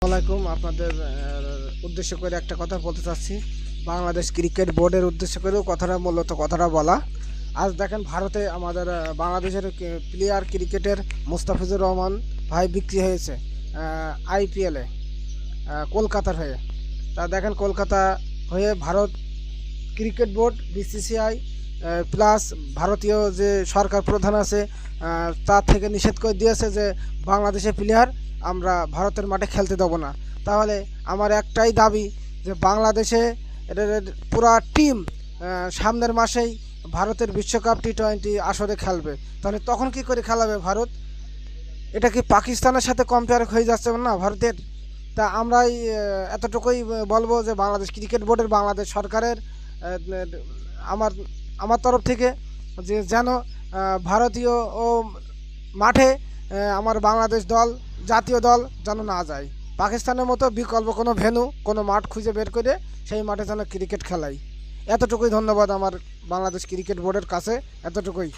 আলাইকুম। আপনাদের উদ্দেশ্য করে একটা কথা বলতে চাচ্ছি। বাংলাদেশ ক্রিকেট বোর্ডের উদ্দেশ্য করেও কথাটা বলা। আজ দেখেন ভারতে আমাদের বাংলাদেশের প্লেয়ার ক্রিকেটের মুস্তাফিজুর রহমান ভাই বিক্রি হয়েছে আইপিএলে কলকাতার হয়ে। তা দেখেন কলকাতা হয়ে Bharat cricket board BCCI plus ভারতীয় যে সরকার প্রধান আছে তার থেকে নিষেধ করে দিয়েছে যে বাংলাদেশের প্লেয়ার আমরা ভারতের মাঠে খেলতে দেবো না। তাহলে আমার একটাই দাবি যে বাংলাদেশে পুরা টিম সামনের মাসেই ভারতের বিশ্বকাপ টি-20 আসরে খেলবে। তাহলে তখন কি করে খেলাবে ভারত? এটা কি পাকিস্তানের সাথে কম্পেয়ার হয়ে যাচ্ছে না ভারতের? তা আমরাই এতটুকুই বলবো যে বাংলাদেশ ক্রিকেট বোর্ডের বাংলাদেশ সরকারের আমার আমার তরফ থেকে যে যেন ভারতীয় ও মাঠে আমার বাংলাদেশ দল জাতীয় দল যেন না যায়। পাকিস্তানের মতো বিকল্প কোনো ভেন্যু কোনো মাঠ খুঁজে বের করে সেই মাঠে যেন ক্রিকেট খেলাই। এতটুকুই ধন্যবাদ আমার বাংলাদেশ ক্রিকেট বোর্ডের কাছে, এতটুকুই।